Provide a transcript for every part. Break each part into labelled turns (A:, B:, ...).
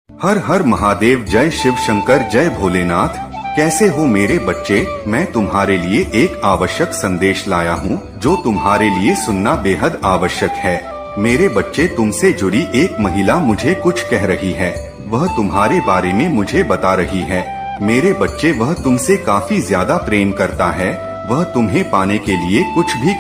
A: हर हर महादेव, जय शिव शंकर, जय भोलेनाथ। कैसे हो मेरे बच्चे? मैं तुम्हारे लिए एक आवश्यक संदेश लाया हूँ जो तुम्हारे लिए सुनना बेहद आवश्यक है। मेरे बच्चे, तुमसे जुड़ी एक महिला मुझे कुछ कह रही है। वह तुम्हारे बारे में मुझे बता रही है। मेरे बच्चे, वह तुमसे काफी ज्यादा प्रेम करता है। वह तुम्हें पाने के लिए कुछ भी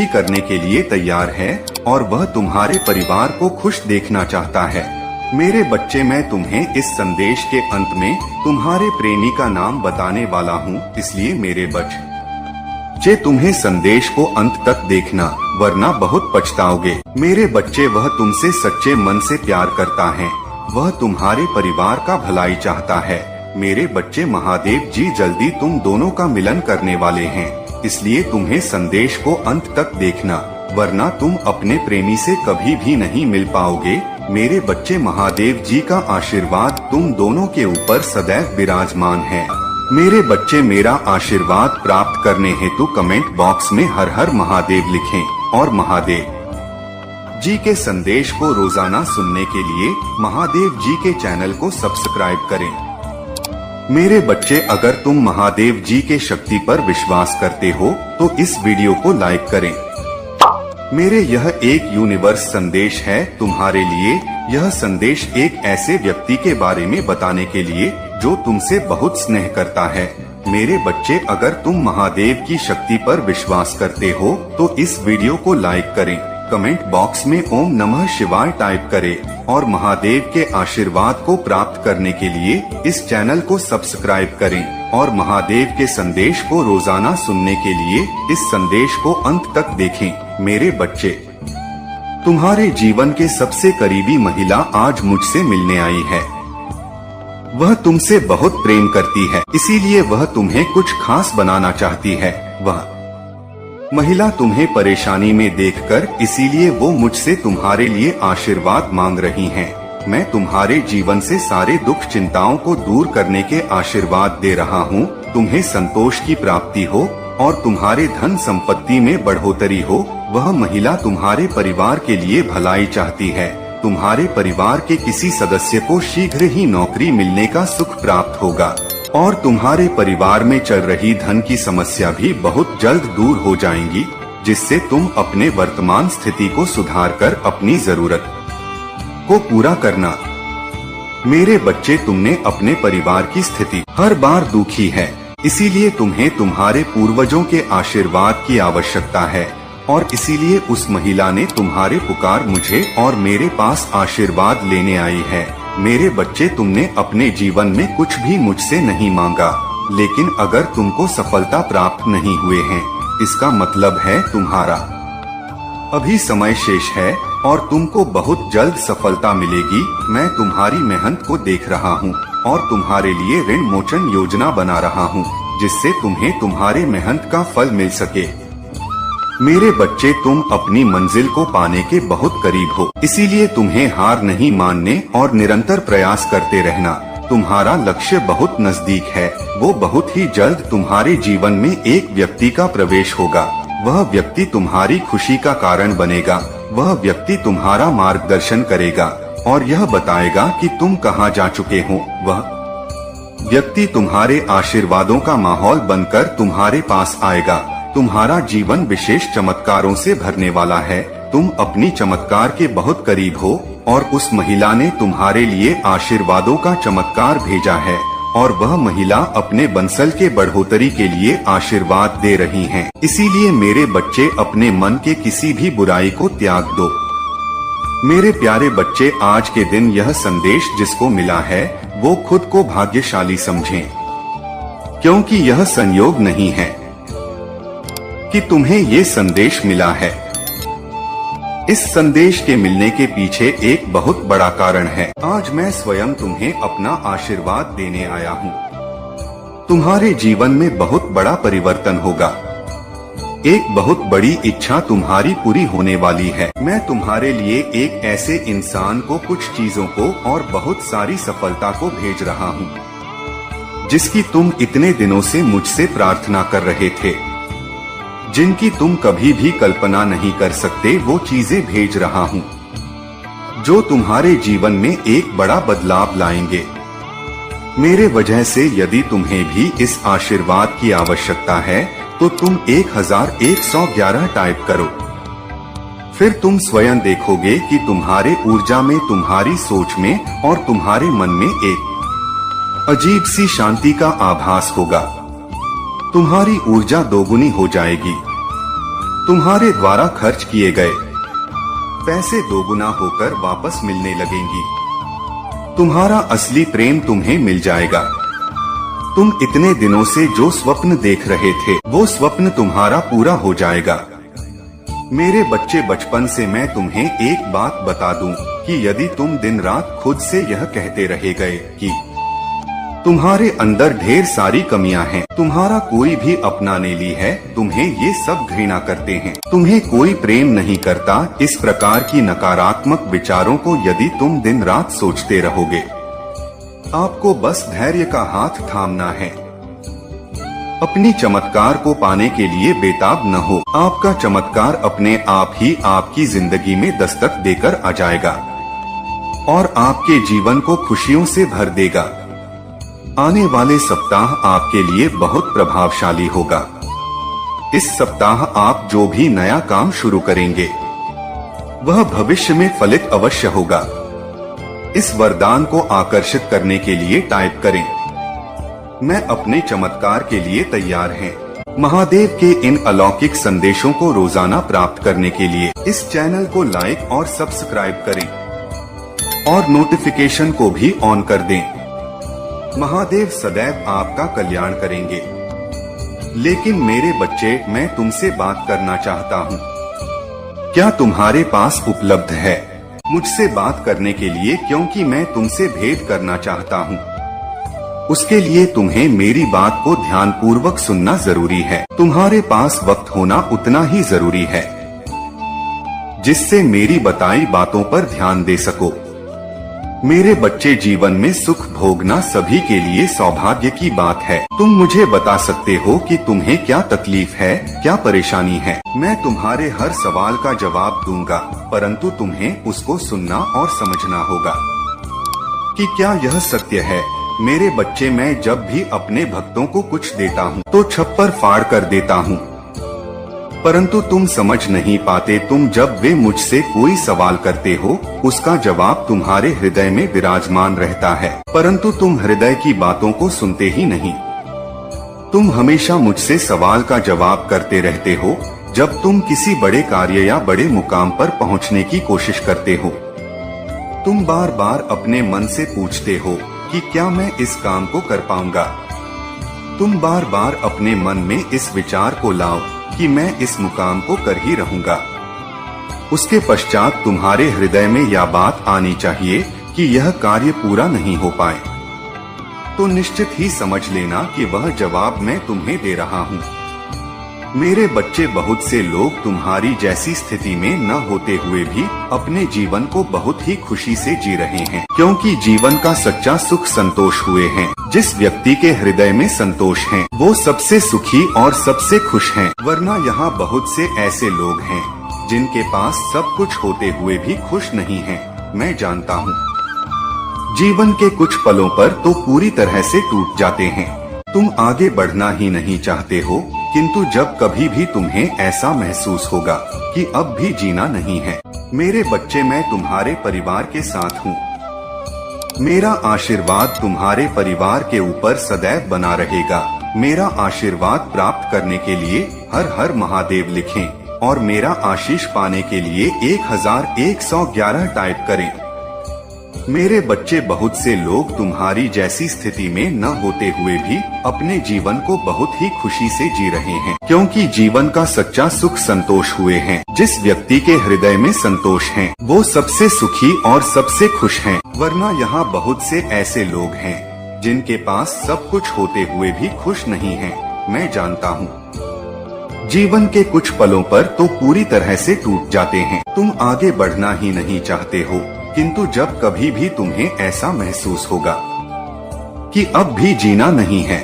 A: करने के लिए तैयार है और वह तुम्हारे परिवार को खुश देखना चाहता है। मेरे बच्चे, मैं तुम्हें इस संदेश के अंत में तुम्हारे प्रेमी का नाम बताने वाला हूँ, इसलिए मेरे बच्चे तुम्हें संदेश को अंत तक देखना, वरना बहुत पछताओगे। मेरे बच्चे, वह तुमसे सच्चे मन से प्यार करता है। वह तुम्हारे परिवार का भलाई चाहता है। मेरे बच्चे, महादेव जी जल्दी तुम दोनों का मिलन करने वाले हैं, इसलिए तुम्हें संदेश को अंत तक देखना, वरना तुम अपने प्रेमी से कभी भी नहीं मिल पाओगे। मेरे बच्चे, महादेव जी का आशीर्वाद तुम दोनों के ऊपर सदैव विराजमान है। मेरे बच्चे, मेरा आशीर्वाद प्राप्त करने हेतु कमेंट बॉक्स में हर हर महादेव लिखें और महादेव जी के संदेश को रोजाना सुनने के लिए महादेव जी के चैनल को सब्सक्राइब करें। मेरे बच्चे, अगर तुम महादेव जी के शक्ति पर विश्वास करते हो तो इस वीडियो को लाइक करें। मेरे यह एक यूनिवर्स संदेश है तुम्हारे लिए। यह संदेश एक ऐसे व्यक्ति के बारे में बताने के लिए जो तुमसे बहुत स्नेह करता है। मेरे बच्चे, अगर तुम महादेव की शक्ति पर विश्वास करते हो तो इस वीडियो को लाइक करें, कमेंट बॉक्स में ओम नमः शिवाय टाइप करें और महादेव के आशीर्वाद को प्राप्त करने के लिए इस चैनल को सब्सक्राइब करें और महादेव के संदेश को रोजाना सुनने के लिए इस संदेश को अंत तक देखें। मेरे बच्चे, तुम्हारे जीवन के सबसे करीबी महिला आज मुझसे मिलने आई है। वह तुमसे बहुत प्रेम करती है, इसीलिए वह तुम्हें कुछ खास बनाना चाहती है। वह महिला तुम्हें परेशानी में देखकर इसीलिए वो मुझसे तुम्हारे लिए आशीर्वाद मांग रही हैं। मैं तुम्हारे जीवन से सारे दुख चिंताओं को दूर करने के आशीर्वाद दे रहा हूँ। तुम्हें संतोष की प्राप्ति हो और तुम्हारे धन संपत्ति में बढ़ोतरी हो। वह महिला तुम्हारे परिवार के लिए भलाई चाहती है। तुम्हारे परिवार के किसी सदस्य को शीघ्र ही नौकरी मिलने का सुख प्राप्त होगा और तुम्हारे परिवार में चल रही धन की समस्या भी बहुत जल्द दूर हो जाएंगी, जिससे तुम अपने वर्तमान स्थिति को सुधारकर अपनी जरूरत को पूरा करना। मेरे बच्चे, तुमने अपने परिवार की स्थिति हर बार दुखी है, इसीलिए तुम्हें तुम्हारे पूर्वजों के आशीर्वाद की आवश्यकता है और इसीलिए उस महिला ने तुम्हारे पुकार मुझे और मेरे पास आशीर्वाद लेने आई है। मेरे बच्चे, तुमने अपने जीवन में कुछ भी मुझसे नहीं मांगा, लेकिन अगर तुमको सफलता प्राप्त नहीं हुए हैं, इसका मतलब है तुम्हारा अभी समय शेष है और तुमको बहुत जल्द सफलता मिलेगी। मैं तुम्हारी मेहनत को देख रहा हूँ और तुम्हारे लिए ऋण मोचन योजना बना रहा हूँ, जिससे तुम्हें तुम्हारे मेहनत का फल मिल सके। मेरे बच्चे, तुम अपनी मंजिल को पाने के बहुत करीब हो, इसीलिए तुम्हें हार नहीं मानने और निरंतर प्रयास करते रहना। तुम्हारा लक्ष्य बहुत नजदीक है। वो बहुत ही जल्द तुम्हारे जीवन में एक व्यक्ति का प्रवेश होगा। वह व्यक्ति तुम्हारी खुशी का कारण बनेगा। वह व्यक्ति तुम्हारा मार्गदर्शन करेगा और यह बताएगा कि तुम कहाँ जा चुके हो। वह व्यक्ति तुम्हारे आशीर्वादों का माहौल बनकर तुम्हारे पास आएगा। तुम्हारा जीवन विशेष चमत्कारों से भरने वाला है। तुम अपनी चमत्कार के बहुत करीब हो और उस महिला ने तुम्हारे लिए आशीर्वादों का चमत्कार भेजा है और वह महिला अपने बंसल के बढ़ोतरी के लिए आशीर्वाद दे रही हैं। इसीलिए मेरे बच्चे, अपने मन के किसी भी बुराई को त्याग दो। मेरे प्यारे बच्चे, आज के दिन यह संदेश जिसको मिला है वो खुद को भाग्यशाली समझें, क्योंकि यह संयोग नहीं है कि तुम्हें ये संदेश मिला है। इस संदेश के मिलने के पीछे एक बहुत बड़ा कारण है। आज मैं स्वयं तुम्हें अपना आशीर्वाद देने आया हूँ। तुम्हारे जीवन में बहुत बड़ा परिवर्तन होगा। एक बहुत बड़ी इच्छा तुम्हारी पूरी होने वाली है। मैं तुम्हारे लिए एक ऐसे इंसान को, कुछ चीजों को और बहुत सारी सफलता को भेज रहा हूँ, जिसकी तुम इतने दिनों से मुझसे प्रार्थना कर रहे थे, जिनकी तुम कभी भी कल्पना नहीं कर सकते। वो चीजें भेज रहा हूँ जो तुम्हारे जीवन में एक बड़ा बदलाव लाएंगे। मेरे वजह से यदि तुम्हें भी इस आशीर्वाद की आवश्यकता है तो तुम 1111 टाइप करो। फिर तुम स्वयं देखोगे कि तुम्हारे ऊर्जा में, तुम्हारी सोच में और तुम्हारे मन में एक अजीब सी शांति का आभास होगा। तुम्हारी ऊर्जा दोगुनी हो जाएगी। तुम्हारे द्वारा खर्च किए गए पैसे दोगुना होकर वापस मिलने लगेंगी। तुम्हारा असली प्रेम तुम्हें मिल जाएगा। तुम इतने दिनों से जो स्वप्न देख रहे थे वो स्वप्न तुम्हारा पूरा हो जाएगा। मेरे बच्चे, बचपन से मैं तुम्हें एक बात बता दूं कि यदि तुम दिन रात खुद से यह कहते रहे गए कि तुम्हारे अंदर ढेर सारी कमियां हैं, तुम्हारा कोई भी अपनाने ली है, तुम्हें ये सब घृणा करते हैं, तुम्हें कोई प्रेम नहीं करता, इस प्रकार की नकारात्मक विचारों को यदि तुम दिन रात सोचते रहोगे, आपको बस धैर्य का हाथ थामना है। अपनी चमत्कार को पाने के लिए बेताब न हो। आपका चमत्कार अपने आप ही आपकी जिंदगी में दस्तक देकर आ जाएगा और आपके जीवन को खुशियों से भर देगा। आने वाले सप्ताह आपके लिए बहुत प्रभावशाली होगा। इस सप्ताह आप जो भी नया काम शुरू करेंगे वह भविष्य में फलित अवश्य होगा। इस वरदान को आकर्षित करने के लिए टाइप करें, मैं अपने चमत्कार के लिए तैयार हैं। महादेव के इन अलौकिक संदेशों को रोजाना प्राप्त करने के लिए इस चैनल को लाइक और सब्सक्राइब करें और नोटिफिकेशन को भी ऑन कर दें। महादेव सदैव आपका कल्याण करेंगे। लेकिन मेरे बच्चे, मैं तुमसे बात करना चाहता हूँ। क्या तुम्हारे पास उपलब्ध है मुझसे बात करने के लिए? क्योंकि मैं तुमसे भेंट करना चाहता हूँ। उसके लिए तुम्हें मेरी बात को ध्यानपूर्वक सुनना जरूरी है। तुम्हारे पास वक्त होना उतना ही जरूरी है जिससे मेरी बताई बातों पर ध्यान दे सको। मेरे बच्चे, जीवन में सुख भोगना सभी के लिए सौभाग्य की बात है। तुम मुझे बता सकते हो कि तुम्हें क्या तकलीफ है, क्या परेशानी है। मैं तुम्हारे हर सवाल का जवाब दूंगा, परंतु तुम्हें उसको सुनना और समझना होगा कि क्या यह सत्य है। मेरे बच्चे, मैं जब भी अपने भक्तों को कुछ देता हूँ तो छप्पर फाड़ कर देता हूँ, परंतु तुम समझ नहीं पाते। तुम जब वे मुझसे कोई सवाल करते हो उसका जवाब तुम्हारे हृदय में विराजमान रहता है, परंतु तुम हृदय की बातों को सुनते ही नहीं। तुम हमेशा मुझसे सवाल का जवाब करते रहते हो जब तुम किसी बड़े कार्य या बड़े मुकाम पर पहुंचने की कोशिश करते हो। तुम बार बार अपने मन से पूछते हो कि क्या मैं इस काम को कर पाऊंगा। तुम बार बार अपने मन में इस विचार को लाओ कि मैं इस मुकाम को कर ही रहूंगा। उसके पश्चात तुम्हारे हृदय में यह बात आनी चाहिए कि यह कार्य पूरा नहीं हो पाए, तो निश्चित ही समझ लेना कि वह जवाब मैं तुम्हें दे रहा हूँ। मेरे बच्चे, बहुत से लोग तुम्हारी जैसी स्थिति में न होते हुए भी अपने जीवन को बहुत ही खुशी से जी रहे हैं, क्योंकि जीवन का सच्चा सुख संतोष हुए हैं। जिस व्यक्ति के हृदय में संतोष है वो सबसे सुखी और सबसे खुश हैं। वरना यहाँ बहुत से ऐसे लोग हैं जिनके पास सब कुछ होते हुए भी खुश नहीं हैं। मैं जानता हूँ। जीवन के कुछ पलों पर तो पूरी तरह से टूट जाते हैं। तुम आगे बढ़ना ही नहीं चाहते हो, किंतु जब कभी भी तुम्हें ऐसा महसूस होगा कि अब भी जीना नहीं है, मेरे बच्चे, मैं तुम्हारे परिवार के साथ हूँ। मेरा आशीर्वाद तुम्हारे परिवार के ऊपर सदैव बना रहेगा। मेरा आशीर्वाद प्राप्त करने के लिए हर हर महादेव लिखें और मेरा आशीष पाने के लिए 1111 टाइप करें। मेरे बच्चे, बहुत से लोग तुम्हारी जैसी स्थिति में न होते हुए भी अपने जीवन को बहुत ही खुशी से जी रहे हैं, क्योंकि जीवन का सच्चा सुख संतोष हुए हैं। जिस व्यक्ति के हृदय में संतोष है वो सबसे सुखी और सबसे खुश हैं। वरना यहाँ बहुत से ऐसे लोग हैं जिनके पास सब कुछ होते हुए भी खुश नहीं हैं। मैं जानता हूँ। जीवन के कुछ पलों पर तो पूरी तरह से टूट जाते हैं। तुम आगे बढ़ना ही नहीं चाहते हो, किंतु जब कभी भी तुम्हें ऐसा महसूस होगा कि अब भी जीना नहीं है,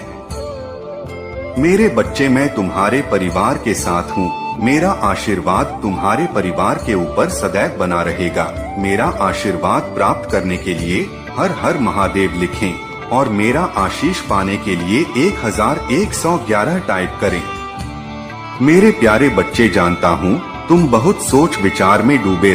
A: मेरे बच्चे, मैं तुम्हारे परिवार के साथ हूँ। मेरा आशीर्वाद तुम्हारे परिवार के ऊपर सदैव बना रहेगा। मेरा आशीर्वाद प्राप्त करने के लिए हर हर महादेव लिखें और मेरा आशीष पाने के लिए 1111 टाइप करें। मेरे प्यारे बच्चे, जानता हूँ तुम बहुत सोच विचार में डूबे